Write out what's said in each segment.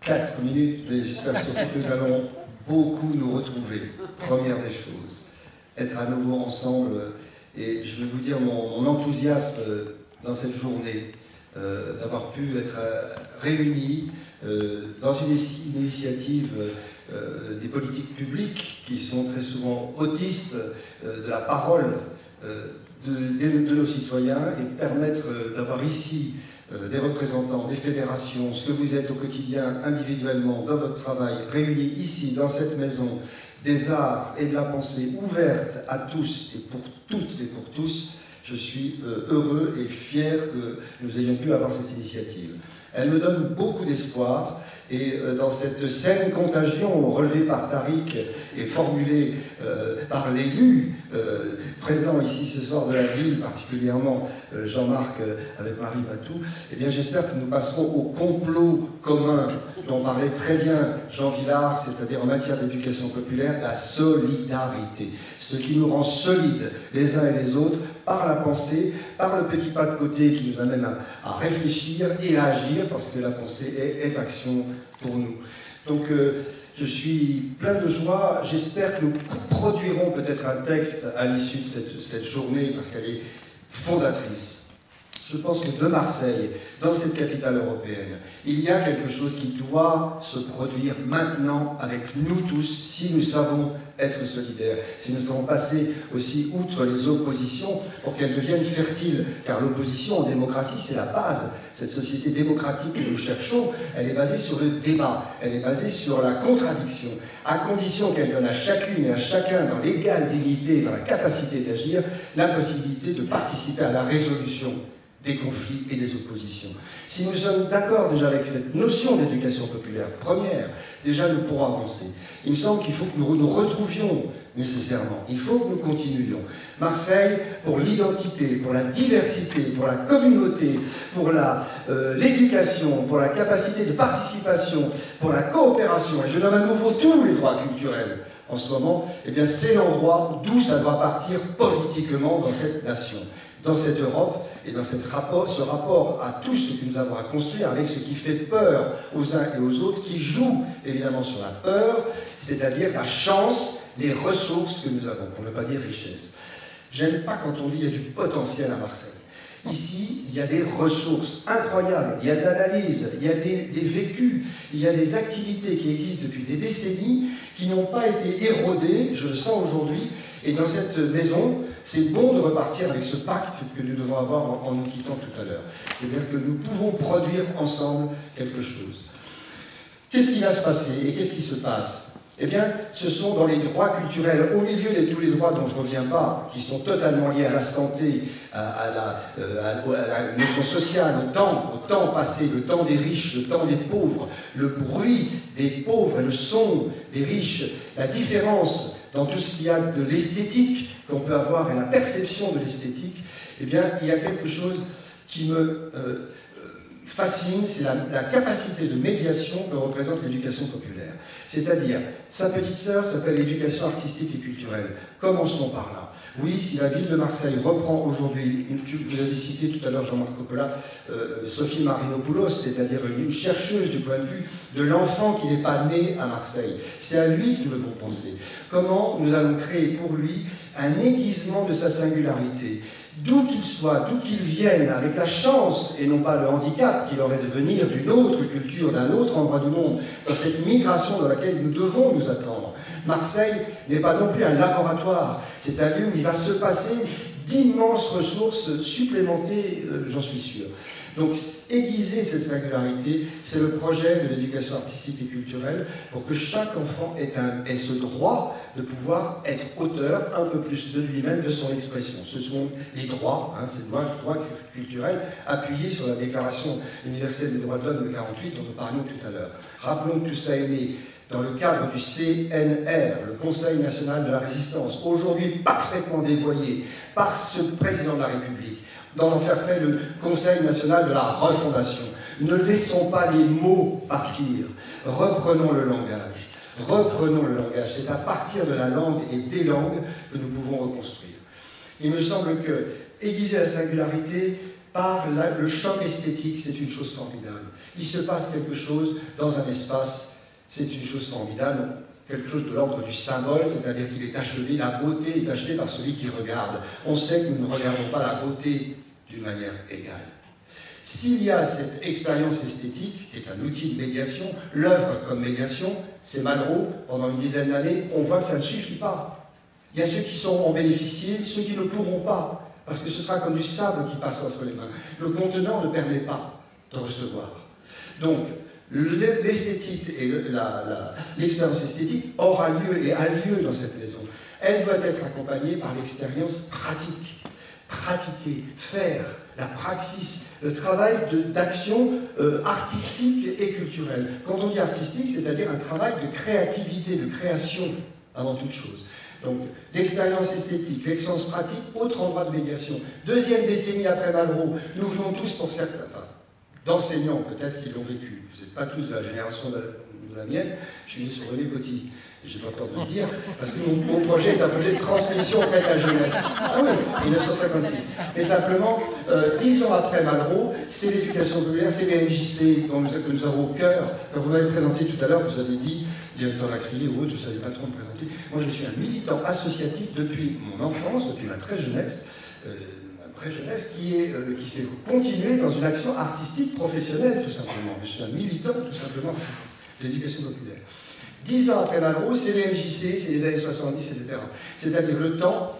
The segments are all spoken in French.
4 minutes, mais j'espère surtout que nous allons beaucoup nous retrouver. Première des choses, être à nouveau ensemble. Et je vais vous dire mon enthousiasme dans cette journée, d'avoir pu être réunis dans une initiative des politiques publiques qui sont très souvent autistes de la parole de nos citoyens et permettre d'avoir ici des représentants, des fédérations, ce que vous êtes au quotidien individuellement dans votre travail, réunis ici dans cette maison, des arts et de la pensée ouverte à tous et pour toutes et pour tous. Je suis heureux et fier que nous ayons pu avoir cette initiative. Elle me donne beaucoup d'espoir et dans cette saine contagion relevée par Tariq et formulée par l'élu présent ici ce soir de la ville, particulièrement Jean-Marc avec Marie Patou, eh bien j'espère que nous passerons au complot commun dont parlait très bien Jean Villard, c'est-à-dire en matière d'éducation populaire, la solidarité. Ce qui nous rend solides les uns et les autres par la pensée, par le petit pas de côté qui nous amène à réfléchir et à agir, parce que la pensée est action pour nous. Donc je suis plein de joie, j'espère que nous produirons peut-être un texte à l'issue de cette journée, parce qu'elle est fondatrice. Je pense que de Marseille, dans cette capitale européenne, il y a quelque chose qui doit se produire maintenant avec nous tous, si nous savons être solidaires, si nous savons passer aussi outre les oppositions pour qu'elles deviennent fertiles. Car l'opposition en démocratie, c'est la base. Cette société démocratique que nous cherchons, elle est basée sur le débat, elle est basée sur la contradiction, à condition qu'elle donne à chacune et à chacun, dans l'égale dignité, dans la capacité d'agir, la possibilité de participer à la résolution des conflits et des oppositions. Si nous sommes d'accord déjà avec cette notion d'éducation populaire première, déjà nous pourrons avancer. Il me semble qu'il faut que nous nous retrouvions nécessairement. Il faut que nous continuions. Marseille, pour l'identité, pour la diversité, pour la communauté, pour l'éducation, pour la capacité de participation, pour la coopération, et je nomme à nouveau tous les droits culturels en ce moment, eh bien c'est l'endroit d'où ça doit partir politiquement dans cette nation, dans cette Europe, et dans ce rapport à tout ce que nous avons à construire avec ce qui fait peur aux uns et aux autres, qui joue évidemment sur la peur, c'est-à-dire la chance, les ressources que nous avons, pour ne pas dire richesse. J'aime pas quand on dit qu'il y a du potentiel à Marseille. Ici, il y a des ressources incroyables, il y a de l'analyse, il y a des vécus, il y a des activités qui existent depuis des décennies, qui n'ont pas été érodées, je le sens aujourd'hui, et dans cette maison, c'est bon de repartir avec ce pacte que nous devons avoir en nous quittant tout à l'heure. C'est-à-dire que nous pouvons produire ensemble quelque chose. Qu'est-ce qui va se passer et qu'est-ce qui se passe? Eh bien, ce sont dans les droits culturels, au milieu de tous les droits dont je ne reviens pas, qui sont totalement liés à la santé, à la notion sociale, au temps passé, le temps des riches, le temps des pauvres, le bruit des pauvres et le son des riches, la différence dans tout ce qu'il y a de l'esthétique qu'on peut avoir et la perception de l'esthétique, eh bien, il y a quelque chose qui me fascine, c'est la capacité de médiation que représente l'éducation populaire. C'est-à-dire, sa petite sœur s'appelle l'éducation artistique et culturelle. Commençons par là. Oui, si la ville de Marseille reprend aujourd'hui, vous avez cité tout à l'heure Jean-Marc Coppola, Sophie Marinopoulos, c'est-à-dire une chercheuse du point de vue de l'enfant qui n'est pas né à Marseille. C'est à lui que nous devons penser. Comment nous allons créer pour lui un aiguisement de sa singularité, d'où qu'il soit, d'où qu'il vienne, avec la chance et non pas le handicap qu'il aurait de venir d'une autre culture, d'un autre endroit du monde, dans cette migration dans laquelle nous devons nous attendre. Marseille n'est pas non plus un laboratoire, c'est un lieu où il va se passer d'immenses ressources supplémentées, j'en suis sûr. Donc aiguiser cette singularité, c'est le projet de l'éducation artistique et culturelle pour que chaque enfant ait ce droit de pouvoir être auteur un peu plus de lui-même, de son expression. Ce sont les droits, ces droits culturels appuyés sur la Déclaration universelle des droits de l'homme de 1948 dont nous parlions tout à l'heure. Rappelons que tout ça est né dans le cadre du CNR, le Conseil national de la résistance, aujourd'hui parfaitement dévoyé par ce président de la République, d'en faire fait le Conseil national de la refondation. Ne laissons pas les mots partir, reprenons le langage. Reprenons le langage, c'est à partir de la langue et des langues que nous pouvons reconstruire. Il me semble que aiguiser la singularité, par le choc esthétique, c'est une chose formidable. Il se passe quelque chose dans un espace, c'est une chose formidable, quelque chose de l'ordre du symbole, c'est-à-dire qu'il est achevé, la beauté est achevée par celui qui regarde. On sait que nous ne regardons pas la beauté d'une manière égale. S'il y a cette expérience esthétique, qui est un outil de médiation, l'œuvre comme médiation, c'est Malraux, pendant une dizaine d'années, on voit que ça ne suffit pas. Il y a ceux qui sont en bénéficier, ceux qui ne pourront pas, parce que ce sera comme du sable qui passe entre les mains. Le contenant ne permet pas de recevoir. Donc, l'esthétique et l'expérience esthétique aura lieu et a lieu dans cette maison. Elle doit être accompagnée par l'expérience pratique. Pratiquer, faire, la praxis, le travail d'action artistique et culturelle. Quand on dit artistique, c'est-à-dire un travail de créativité, de création, avant toute chose. Donc, l'expérience esthétique, l'expérience pratique, autre endroit de médiation. Deuxième décennie après Malraux, nous venons tous pour certains, enfin, d'enseignants peut-être qui l'ont vécu. Vous n'êtes pas tous de la génération de la mienne, je suis né sur René Coty. Je n'ai pas peur de le dire, parce que mon projet est un projet de transmission auprès de la jeunesse. Ah oui, 1956. Mais simplement, 10 ans après Malraux, c'est l'éducation populaire, c'est les MJC que nous avons au cœur. Quand vous m'avez présenté tout à l'heure, vous avez dit, directeur Lacrier ou autre, je ne savais pas trop me présenter. Moi, je suis un militant associatif depuis mon enfance, depuis ma très jeunesse, qui s'est continuée dans une action artistique professionnelle, tout simplement. Je suis un militant, tout simplement, de l'éducation populaire. 10 ans après Malraux, c'est les MJC, c'est les années 70, etc. C'est-à-dire le temps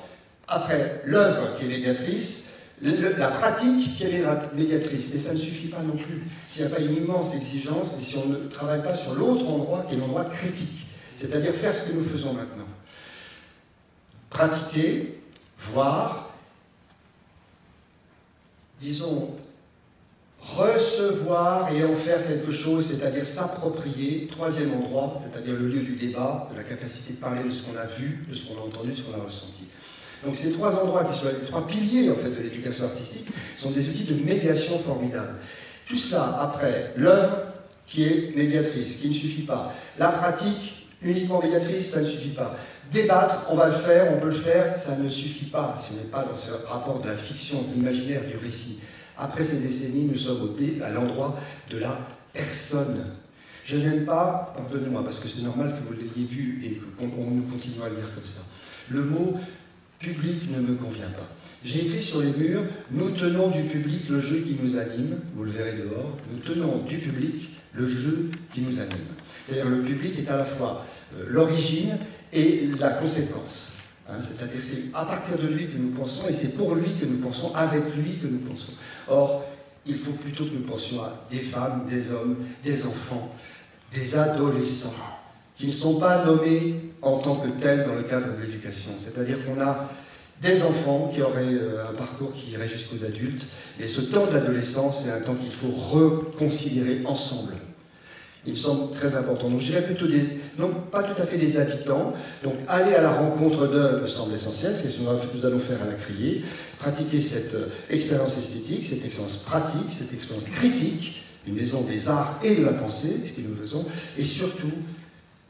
après l'œuvre qui est médiatrice, la pratique qui est médiatrice. Et ça ne suffit pas non plus. S'il n'y a pas une immense exigence et si on ne travaille pas sur l'autre endroit qui est l'endroit critique, c'est-à-dire faire ce que nous faisons maintenant. Pratiquer, voir, disons, recevoir et en faire quelque chose, c'est-à-dire s'approprier. Troisième endroit, c'est-à-dire le lieu du débat, de la capacité de parler de ce qu'on a vu, de ce qu'on a entendu, de ce qu'on a ressenti. Donc ces trois endroits qui sont les trois piliers en fait, de l'éducation artistique sont des outils de médiation formidables. Tout cela après l'œuvre qui est médiatrice, qui ne suffit pas. La pratique uniquement médiatrice, ça ne suffit pas. Débattre, on va le faire, on peut le faire, ça ne suffit pas si on n'est pas dans ce rapport de la fiction, de l'imaginaire, du récit. Après ces décennies, nous sommes à l'endroit de la personne. Je n'aime pas, pardonnez-moi, parce que c'est normal que vous l'ayez vu et qu'on nous continuons à le dire comme ça. Le mot public ne me convient pas. J'ai écrit sur les murs, nous tenons du public le jeu qui nous anime, vous le verrez dehors, nous tenons du public le jeu qui nous anime. C'est-à-dire le public est à la fois l'origine et la conséquence. Hein, c'est-à-dire c'est à partir de lui que nous pensons et c'est pour lui que nous pensons, avec lui que nous pensons. Or, il faut plutôt que nous pensions à des femmes, des hommes, des enfants, des adolescents, qui ne sont pas nommés en tant que tels dans le cadre de l'éducation. C'est-à-dire qu'on a des enfants qui auraient un parcours qui irait jusqu'aux adultes, mais ce temps de l'adolescence, c'est un temps qu'il faut reconsidérer ensemble. Il me semble très important. Donc je dirais plutôt non pas tout à fait des habitants, donc aller à la rencontre d'eux me semble essentiel, c'est ce que nous allons faire à la Criée, pratiquer cette expérience esthétique, cette expérience pratique, cette expérience critique, une maison des arts et de la pensée, ce que nous faisons, et surtout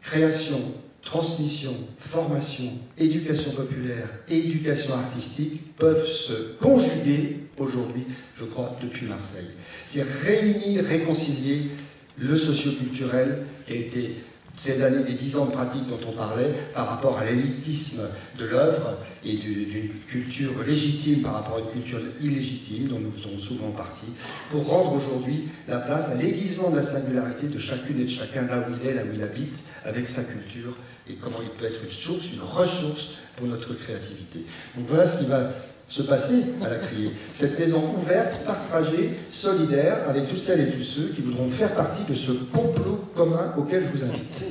création, transmission, formation, éducation populaire, éducation artistique peuvent se conjuguer aujourd'hui, je crois, depuis Marseille. C'est réunir, réconcilier le socioculturel qui a été ces années, des 10 ans de pratique dont on parlait, par rapport à l'élitisme de l'œuvre et d'une culture légitime par rapport à une culture illégitime, dont nous faisons souvent partie, pour rendre aujourd'hui la place à l'aiguisement de la singularité de chacune et de chacun, là où il est, là où il habite, avec sa culture, et comment il peut être une source, une ressource pour notre créativité. Donc voilà ce qui va se passer à la Criée. Cette maison ouverte, partagée, solidaire, avec toutes celles et tous ceux qui voudront faire partie de ce complot commun auquel je vous invite.